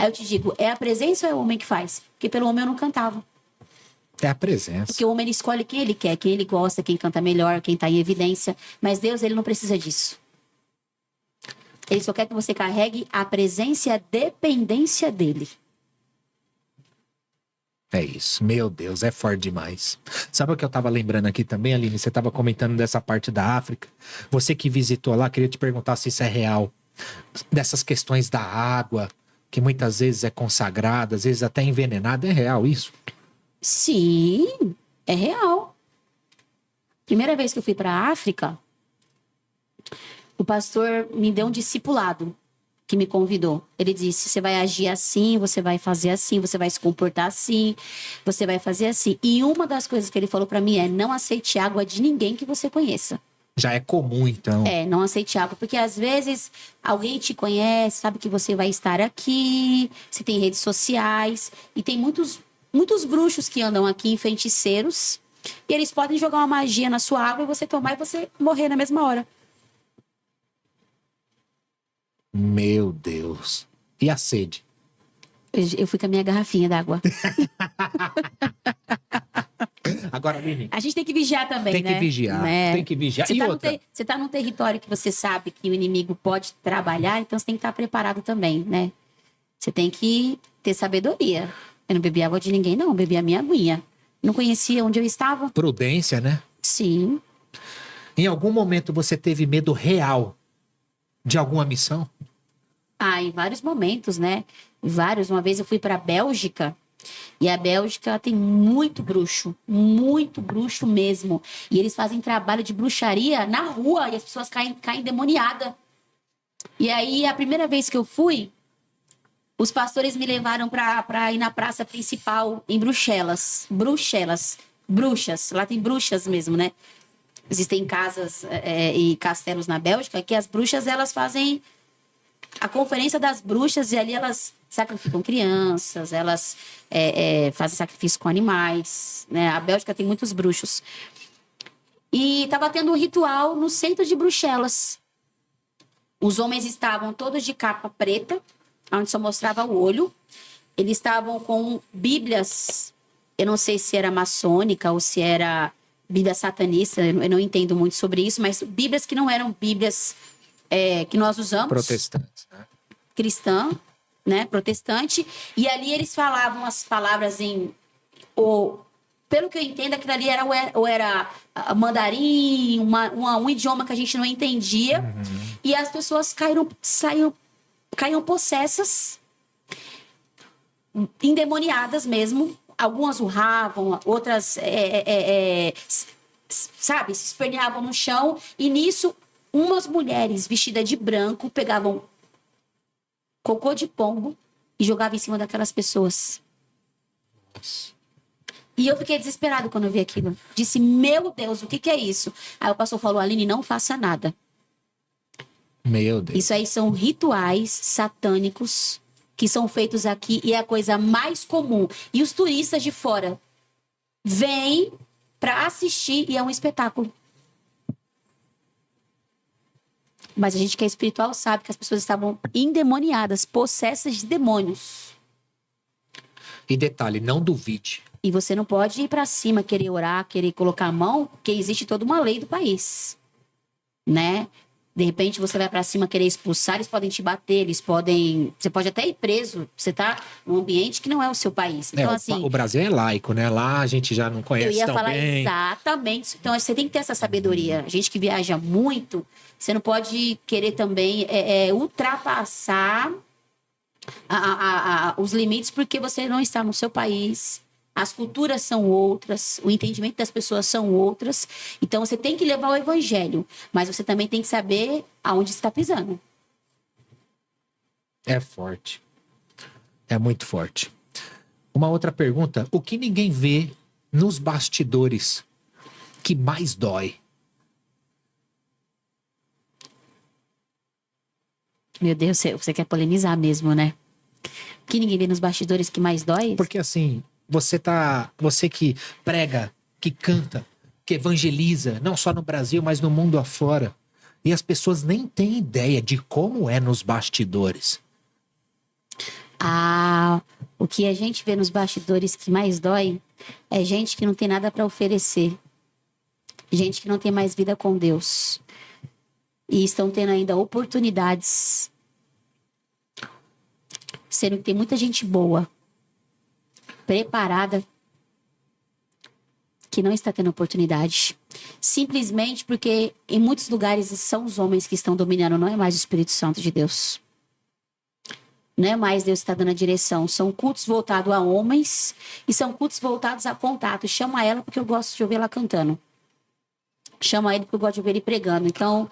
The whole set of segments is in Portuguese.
Aí eu te digo, é a presença ou é o homem que faz? Porque pelo homem eu não cantava. É a presença. Porque o homem ele escolhe quem ele quer, quem ele gosta, quem canta melhor, quem tá em evidência. Mas Deus, ele não precisa disso. Ele só quer que você carregue a presença e a dependência dele. É isso. Meu Deus, é forte demais. Sabe o que eu tava lembrando aqui também, Aline? Você tava comentando dessa parte da África. Você que visitou lá, queria te perguntar se isso é real. Dessas questões da água, que muitas vezes é consagrada, às vezes até envenenada. É real isso? Sim, é real. Primeira vez que eu fui para a África, o pastor me deu um discipulado que me convidou. Ele disse, você vai agir assim, você vai fazer assim, você vai se comportar assim, você vai fazer assim. E uma das coisas que ele falou para mim é, não aceite água de ninguém que você conheça. Já é comum, então. É, não aceite água, porque às vezes alguém te conhece, sabe que você vai estar aqui, você tem redes sociais, e tem muitos bruxos que andam aqui, feiticeiros, e eles podem jogar uma magia na sua água e você tomar e você morrer na mesma hora. Meu Deus. E a sede? Eu fui com a minha garrafinha d'água. Agora, Aline, A gente tem que vigiar também, tem né? que vigiar. Né? Tem que vigiar. Você E tá outra? você tá num território que você sabe que o inimigo pode trabalhar, então você tem que estar preparado também, né? Você tem que ter sabedoria. Eu não bebi água de ninguém, não. Eu bebi a minha aguinha. Não conhecia onde eu estava? Prudência, né? Sim. Em algum momento você teve medo real de alguma missão? Ah, em vários momentos, né? Vários. Uma vez eu fui para a Bélgica e a Bélgica tem muito bruxo mesmo. E eles fazem trabalho de bruxaria na rua e as pessoas caem endemoniadas. E aí, a primeira vez que eu fui, os pastores me levaram para ir na praça principal em Bruxelas. Bruxas. Lá tem bruxas mesmo, né? Existem casas e castelos na Bélgica que as bruxas, elas fazem a conferência das bruxas e ali elas sacrificam crianças, elas fazem sacrifício com animais, né? A Bélgica tem muitos bruxos. E estava tendo um ritual no centro de Bruxelas. Os homens estavam todos de capa preta, onde só mostrava o olho. Eles estavam com bíblias, eu não sei se era maçônica ou se era bíblia satanista, eu não entendo muito sobre isso, mas bíblias que não eram bíblias que nós usamos. Protestantes, né? Cristã, né? Protestante. E ali eles falavam as palavras pelo que eu entendo, aquilo ali era mandarim, um idioma que a gente não entendia. Uhum. E as pessoas caíam possessas, endemoniadas mesmo. Algumas urravam, outras, sabe, se esperneavam no chão. E nisso, umas mulheres vestidas de branco pegavam cocô de pombo e jogavam em cima daquelas pessoas. Nossa. E eu fiquei desesperado quando eu vi aquilo. Disse, meu Deus, o que é isso? Aí o pastor falou, Aline, não faça nada. Meu Deus. Isso aí são rituais satânicos que são feitos aqui e é a coisa mais comum. E os turistas de fora vêm para assistir e é um espetáculo. Mas a gente que é espiritual sabe que as pessoas estavam endemoniadas, possessas de demônios. E detalhe, não duvide. E você não pode ir para cima, querer orar, querer colocar a mão, porque existe toda uma lei do país, né? De repente você vai para cima querer expulsar, eles podem te bater, você pode até ir preso, você tá num ambiente que não é o seu país. Então, assim, o Brasil é laico, né? Lá a gente já não conhece tão bem. Eu ia falar exatamente. Então você tem que ter essa sabedoria. A gente que viaja muito, você não pode querer também ultrapassar os limites porque você não está no seu país. As culturas são outras, o entendimento das pessoas são outras. Então, você tem que levar o evangelho, mas você também tem que saber aonde está pisando. É forte. É muito forte. Uma outra pergunta. O que ninguém vê nos bastidores que mais dói? Meu Deus, você quer polemizar mesmo, né? O que ninguém vê nos bastidores que mais dói? Porque assim... Você que prega, que canta, que evangeliza, não só no Brasil, mas no mundo afora. E as pessoas nem têm ideia de como é nos bastidores. que a gente vê nos bastidores que mais dói é gente que não tem nada para oferecer. Gente que não tem mais vida com Deus. E estão tendo ainda oportunidades. Sendo que tem muita gente boa, preparada, que não está tendo oportunidade. Simplesmente porque em muitos lugares são os homens que estão dominando, não é mais o Espírito Santo de Deus. Não é mais Deus que está dando a direção. São cultos voltados a homens e são cultos voltados a contato. Chama ela porque eu gosto de ouvir ela cantando. Chama ele porque eu gosto de ouvir ele pregando. Então,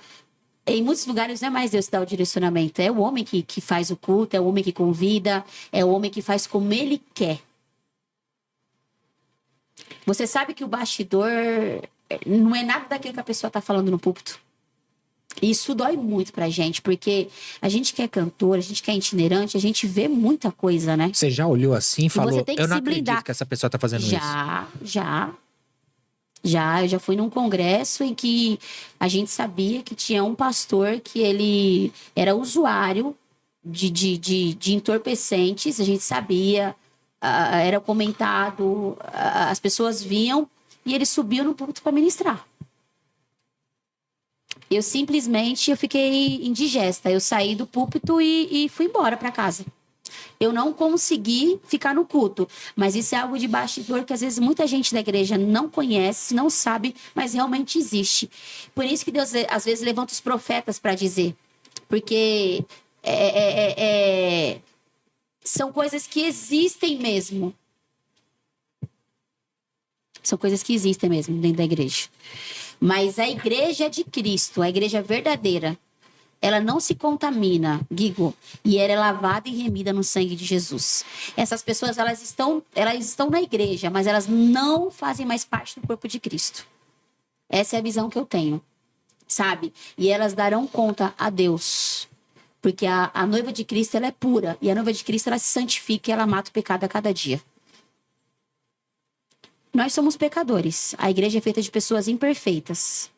em muitos lugares não é mais Deus que dá o direcionamento. É o homem que faz o culto, é o homem que convida, é o homem que faz como ele quer. Você sabe que o bastidor não é nada daquilo que a pessoa está falando no púlpito. Isso dói muito pra gente, porque a gente que é cantor, a gente que é itinerante, a gente vê muita coisa, né? Você já olhou assim e falou, você tem que eu não se blindar. acredito que essa pessoa tá fazendo isso. Eu já fui num congresso em que a gente sabia que tinha um pastor que ele era usuário de entorpecentes, a gente sabia, era comentado, as pessoas viam e ele subiu no púlpito para ministrar. Eu simplesmente fiquei indigesta, eu saí do púlpito e fui embora para casa. Eu não consegui ficar no culto, mas isso é algo de bastidor que às vezes muita gente da igreja não conhece, não sabe, mas realmente existe. Por isso que Deus às vezes levanta os profetas para dizer, porque são coisas que existem mesmo. São coisas que existem mesmo dentro da igreja. Mas a igreja de Cristo, a igreja verdadeira, ela não se contamina, Guigo, e ela é lavada e remida no sangue de Jesus. Essas pessoas, elas estão na igreja, mas elas não fazem mais parte do corpo de Cristo. Essa é a visão que eu tenho, sabe? E elas darão conta a Deus. Porque a noiva de Cristo, ela é pura. E a noiva de Cristo, ela se santifica e ela mata o pecado a cada dia. Nós somos pecadores. A igreja é feita de pessoas imperfeitas.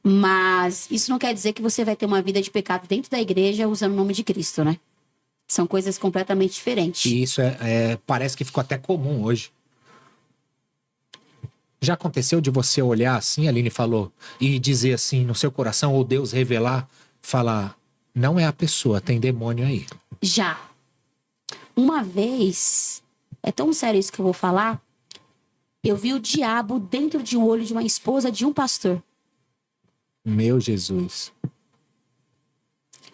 Mas isso não quer dizer que você vai ter uma vida de pecado dentro da igreja usando o nome de Cristo, né? São coisas completamente diferentes. E isso parece que ficou até comum hoje. Já aconteceu de você olhar assim, a Aline falou, e dizer assim no seu coração, ou Deus revelar, falar, não é a pessoa, tem demônio aí. Já. Uma vez, é tão sério isso que eu vou falar, eu vi o diabo dentro de um olho de uma esposa de um pastor. Meu Jesus.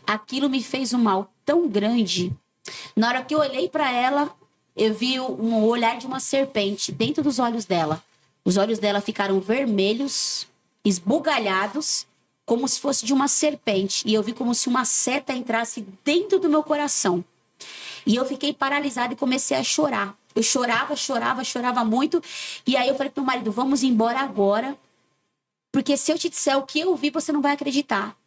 Aquilo me fez um mal tão grande. Na hora que eu olhei para ela, eu vi um olhar de uma serpente dentro dos olhos dela. Os olhos dela ficaram vermelhos, esbugalhados, como se fosse de uma serpente. E eu vi como se uma seta entrasse dentro do meu coração. E eu fiquei paralisada e comecei a chorar. Eu chorava muito. E aí eu falei pro meu marido, vamos embora agora. Porque se eu te disser o que eu vi, você não vai acreditar.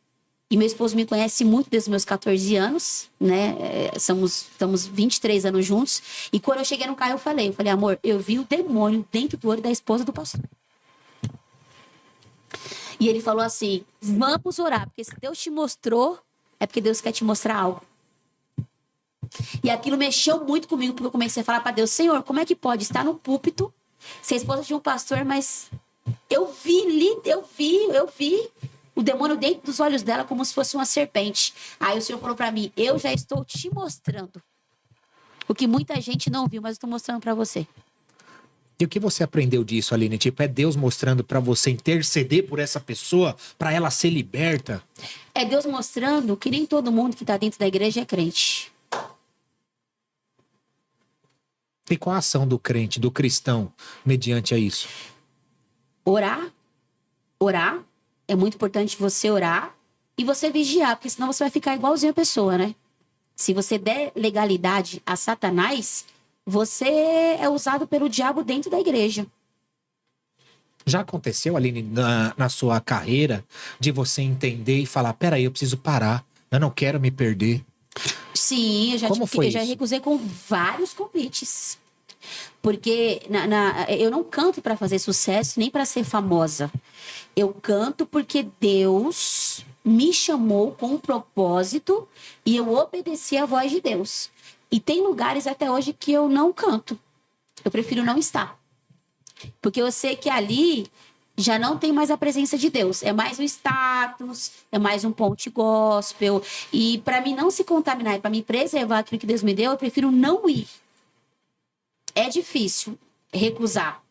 E meu esposo me conhece muito desde os meus 14 anos, né? Estamos 23 anos juntos. E quando eu cheguei no carro, eu falei, amor, eu vi o demônio dentro do olho da esposa do pastor. E ele falou assim, vamos orar, porque se Deus te mostrou, é porque Deus quer te mostrar algo. E aquilo mexeu muito comigo, porque eu comecei a falar para Deus, Senhor, como é que pode estar no púlpito, ser esposa de um pastor, mas eu vi o demônio dentro dos olhos dela como se fosse uma serpente. Aí o Senhor falou para mim, eu já estou te mostrando o que muita gente não viu, mas eu estou mostrando para você. E o que você aprendeu disso, Aline? Tipo, é Deus mostrando para você interceder por essa pessoa, para ela ser liberta? É Deus mostrando que nem todo mundo que está dentro da igreja é crente. E qual a ação do crente, do cristão, mediante a isso? Orar. É muito importante você orar e você vigiar, porque senão você vai ficar igualzinho a pessoa, né? Se você der legalidade a Satanás, você é usado pelo diabo dentro da igreja. Já aconteceu, Aline, na sua carreira, de você entender e falar, peraí, eu preciso parar, eu não quero me perder? Sim, eu já recusei com vários convites. Porque eu não canto para fazer sucesso, nem para ser famosa. Eu canto porque Deus me chamou com um propósito e eu obedeci à voz de Deus. E tem lugares até hoje que eu não canto. Eu prefiro não estar. Porque eu sei que ali já não tem mais a presença de Deus. É mais um status, é mais um ponte gospel. E para mim não se contaminar e para mim preservar aquilo que Deus me deu, eu prefiro não ir. É difícil recusar.